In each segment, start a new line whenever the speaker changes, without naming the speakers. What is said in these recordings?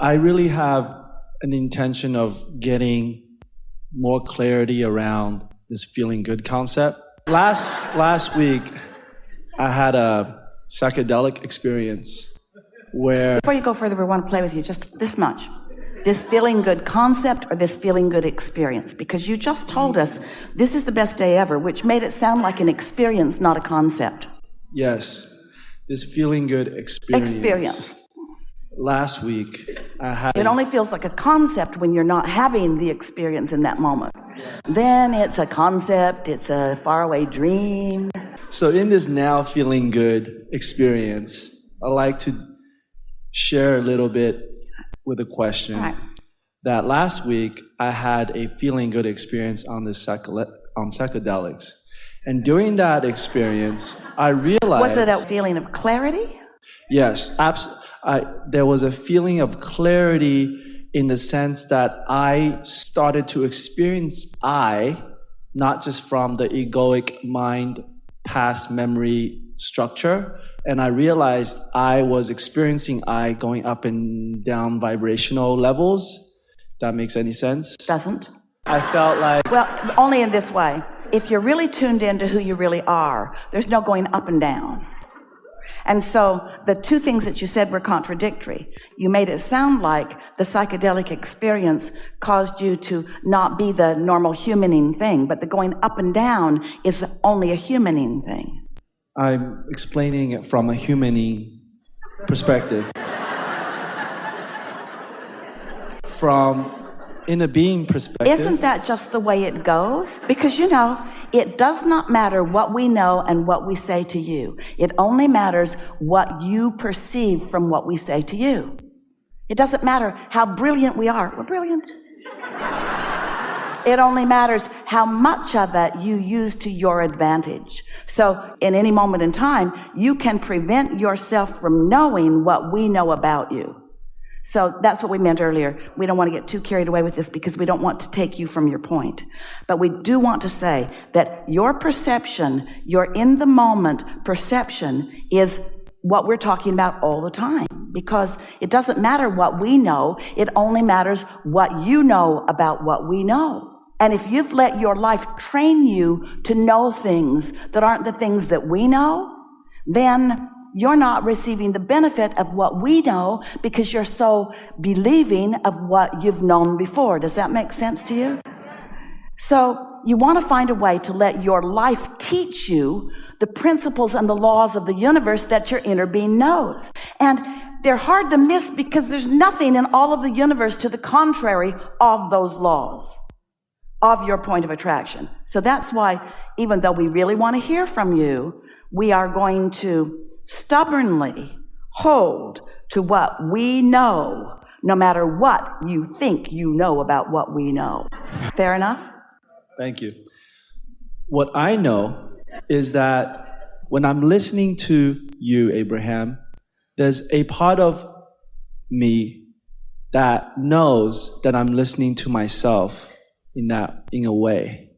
I really have an intention of getting more clarity around this feeling good concept. Last week, I had a psychedelic experience where...
Before you go further, we want to play with you just this much. This feeling good concept or this feeling good experience? Because you just told us this is the best day ever, which made it sound like an experience, not a concept.
Yes, this feeling good experience. Last week, I had...
It only feels like a concept when you're not having the experience in that moment. Yes. Then it's a concept, it's a faraway dream.
So in this now feeling good experience, I like to share a little bit with a question. Right. That last week, I had a feeling good experience on psychedelics. And during that experience, I realized...
Was it a feeling of clarity?
Yes, there was a feeling of clarity in the sense that I started to experience I, not just from the egoic mind, past memory structure, and I realized I was experiencing I going up and down vibrational levels. That makes any sense?
Doesn't.
I felt like...
Well, only in this way. If you're really tuned into who you really are, there's no going up and down. And so the two things that you said were contradictory. You made it sound like the psychedelic experience caused you to not be the normal humaning thing, but the going up and down is only a humaning thing.
I'm explaining it from a humaning perspective. From in a being perspective.
Isn't that just the way it goes? Because, it does not matter what we know and what we say to you. It only matters what you perceive from what we say to you. It doesn't matter how brilliant we are. We're brilliant. It only matters how much of it you use to your advantage. So in any moment in time, you can prevent yourself from knowing what we know about you. So that's what we meant earlier. We don't want to get too carried away with this because we don't want to take you from your point. But we do want to say that your perception, your in the moment perception is what we're talking about all the time, because it doesn't matter what we know. It only matters what you know about what we know. And if you've let your life train you to know things that aren't the things that we know, then you're not receiving the benefit of what we know because you're so believing of what you've known before. Does that make sense to you? So you want to find a way to let your life teach you the principles and the laws of the universe that your inner being knows. And they're hard to miss because there's nothing in all of the universe to the contrary of those laws, of your point of attraction. So that's why, even though we really want to hear from you, we are going to stubbornly hold to what we know, no matter what you think you know about what we know. Fair enough?
Thank you. What I know is that when I'm listening to you, Abraham, there's a part of me that knows that I'm listening to myself in a way.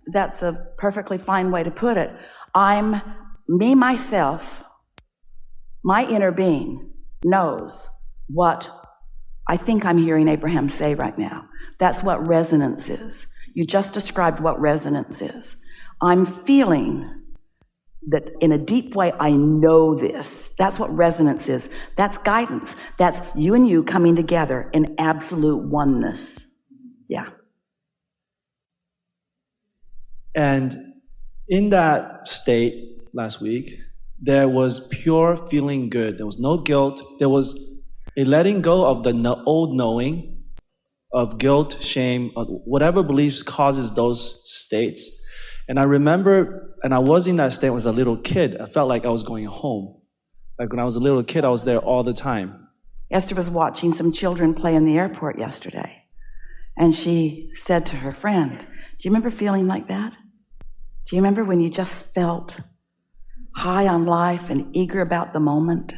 That's a perfectly fine way to put it. I'm me, myself, my inner being knows what I think I'm hearing Abraham say right now. That's what resonance is. You just described what resonance is. I'm feeling that in a deep way, I know this. That's what resonance is. That's guidance. That's you and you coming together in absolute oneness. Yeah.
And in that state last week, there was pure feeling good. There was no guilt. There was a letting go of the old knowing of guilt, shame, whatever beliefs causes those states. And I remember, and I was in that state as a little kid. I felt like I was going home. Like when I was a little kid, I was there all the time.
Esther was watching some children play in the airport yesterday. And she said to her friend, "Do you remember feeling like that? Do you remember when you just felt high on life and eager about the moment?"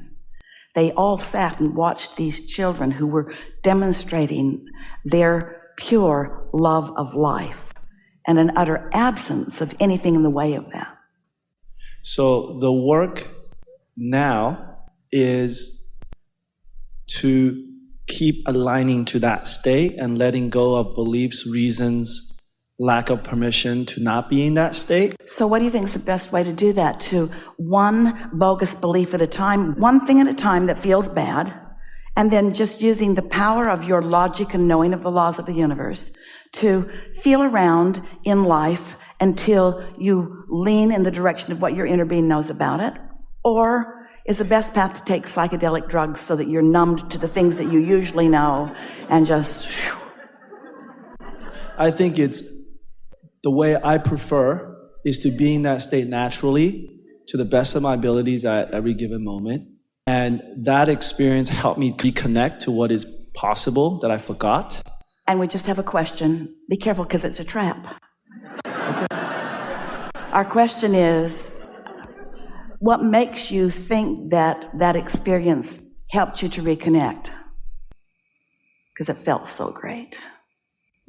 They all sat and watched these children who were demonstrating their pure love of life and an utter absence of anything in the way of that.
So the work now is to keep aligning to that state and letting go of beliefs, reasons, lack of permission to not be in that state.
So what do you think is the best way to do that? To one bogus belief at a time, one thing at a time that feels bad, and then just using the power of your logic and knowing of the laws of the universe to feel around in life until you lean in the direction of what your inner being knows about it? Or is the best path to take psychedelic drugs so that you're numbed to the things that you usually know and just...
I think it's the way I prefer is to be in that state naturally to the best of my abilities at every given moment. And that experience helped me reconnect to what is possible that I forgot.
And we just have a question. Be careful because it's a trap.
Okay.
Our question is, what makes you think that that experience helped you to reconnect? Because it felt so great.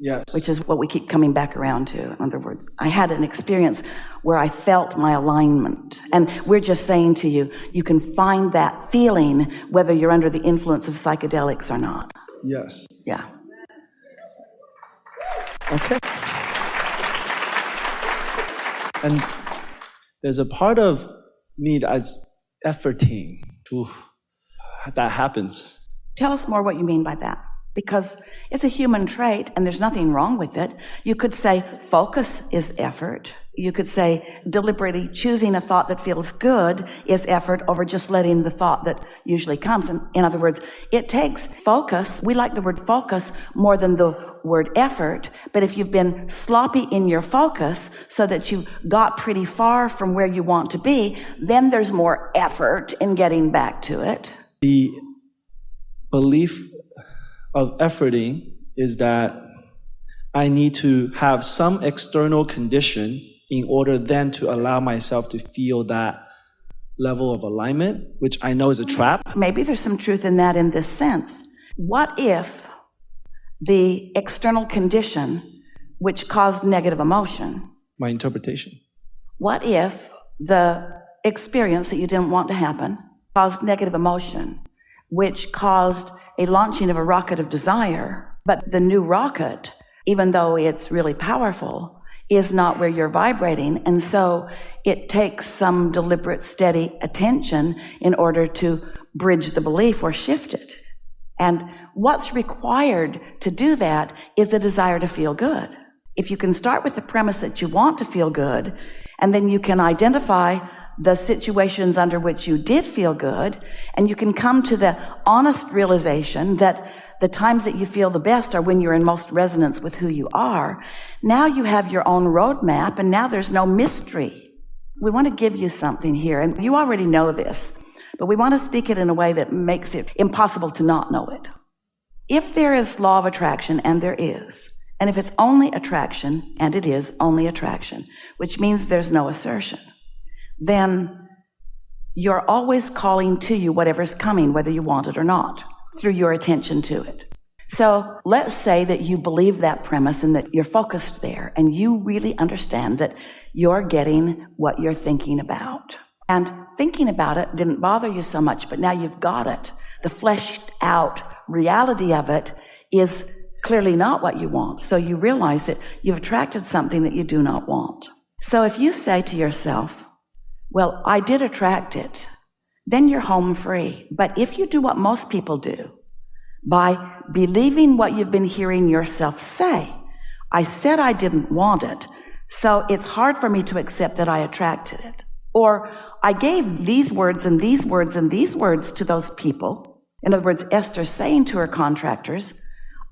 Yes.
Which is what we keep coming back around to. In other words, I had an experience where I felt my alignment. And we're just saying to you, you can find that feeling whether you're under the influence of psychedelics or not.
Yes.
Yeah.
Okay. And there's a part of me that's efforting. Ooh, that happens.
Tell us more what you mean by that. Because it's a human trait and there's nothing wrong with it. You could say focus is effort. You could say deliberately choosing a thought that feels good is effort over just letting the thought that usually comes. And in other words, it takes focus. We like the word focus more than the word effort. But if you've been sloppy in your focus so that you got pretty far from where you want to be, then there's more effort in getting back to it.
The belief of efforting is that I need to have some external condition in order then to allow myself to feel that level of alignment, which I know is a trap.
Maybe there's some truth in that in this sense. What if the external condition which caused negative emotion?
My interpretation.
What if the experience that you didn't want to happen caused negative emotion, which caused a launching of a rocket of desire, but the new rocket, even though it's really powerful, is not where you're vibrating, and so it takes some deliberate, steady attention in order to bridge the belief or shift it. And what's required to do that is the desire to feel good. If you can start with the premise that you want to feel good, and then you can identify the situations under which you did feel good, and you can come to the honest realization that the times that you feel the best are when you're in most resonance with who you are. Now you have your own roadmap, and now there's no mystery. We want to give you something here, and you already know this, but we want to speak it in a way that makes it impossible to not know it. If there is law of attraction, and there is, and if it's only attraction, and it is only attraction, which means there's no assertion, then you're always calling to you whatever's coming, whether you want it or not, through your attention to it. So let's say that you believe that premise and that you're focused there and you really understand that you're getting what you're thinking about. And thinking about it didn't bother you so much, but now you've got it. The fleshed out reality of it is clearly not what you want. So you realize that you've attracted something that you do not want. So if you say to yourself, well, I did attract it, then you're home free. But if you do what most people do, by believing what you've been hearing yourself say, I said I didn't want it, so it's hard for me to accept that I attracted it. Or I gave these words and these words and these words to those people. In other words, Esther saying to her contractors,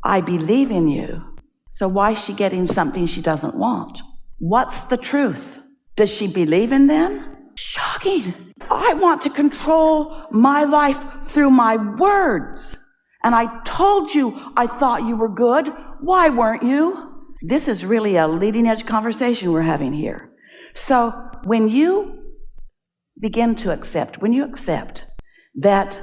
I believe in you. So why is she getting something she doesn't want? What's the truth? Does she believe in them? Shocking. I want to control my life through my words. And I told you I thought you were good. Why weren't you? This is really a leading edge conversation we're having here. So when you begin to accept, when you accept that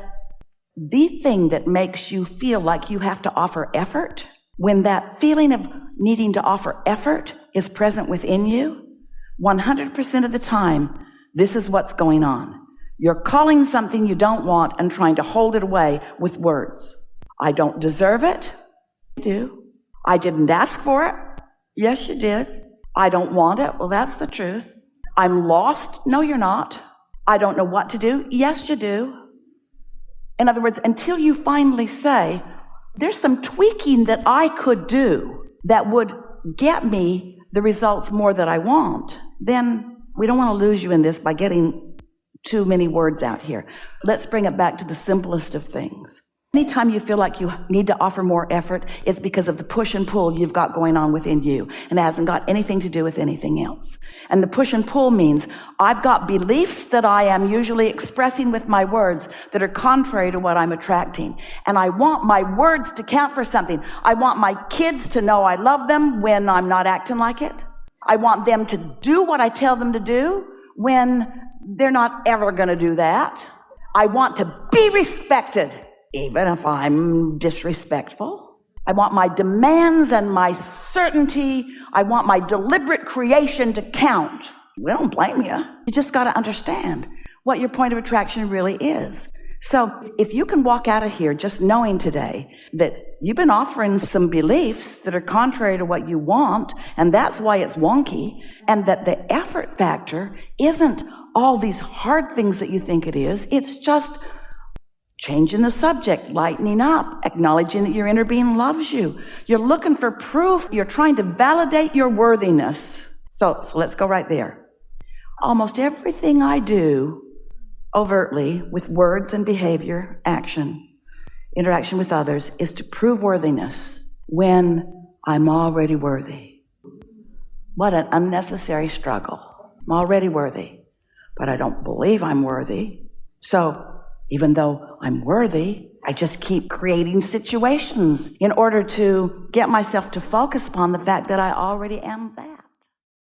the thing that makes you feel like you have to offer effort, when that feeling of needing to offer effort is present within you, 100% of the time, this is what's going on. You're calling something you don't want and trying to hold it away with words. I don't deserve it. You do. I didn't ask for it. Yes, you did. I don't want it. Well, that's the truth. I'm lost. No, you're not. I don't know what to do. Yes, you do. In other words, until you finally say, there's some tweaking that I could do that would get me the results more that I want, then we don't want to lose you in this by getting too many words out here. Let's bring it back to the simplest of things. Anytime you feel like you need to offer more effort, it's because of the push and pull you've got going on within you, and it hasn't got anything to do with anything else. And the push and pull means I've got beliefs that I am usually expressing with my words that are contrary to what I'm attracting. And I want my words to count for something. I want my kids to know I love them when I'm not acting like it. I want them to do what I tell them to do when they're not ever going to do that. I want to be respected, even if I'm disrespectful. I want my demands and my certainty. I want my deliberate creation to count. We don't blame you. You just got to understand what your point of attraction really is. So if you can walk out of here just knowing today that you've been offering some beliefs that are contrary to what you want, and that's why it's wonky, and that the effort factor isn't all these hard things that you think it is. It's just changing the subject, lightening up, acknowledging that your inner being loves you. You're looking for proof. You're trying to validate your worthiness. So let's go right there. Almost everything I do overtly with words and behavior, action, interaction with others is to prove worthiness when I'm already worthy. What an unnecessary struggle. I'm already worthy, but I don't believe I'm worthy. So even though I'm worthy, I just keep creating situations in order to get myself to focus upon the fact that I already am that.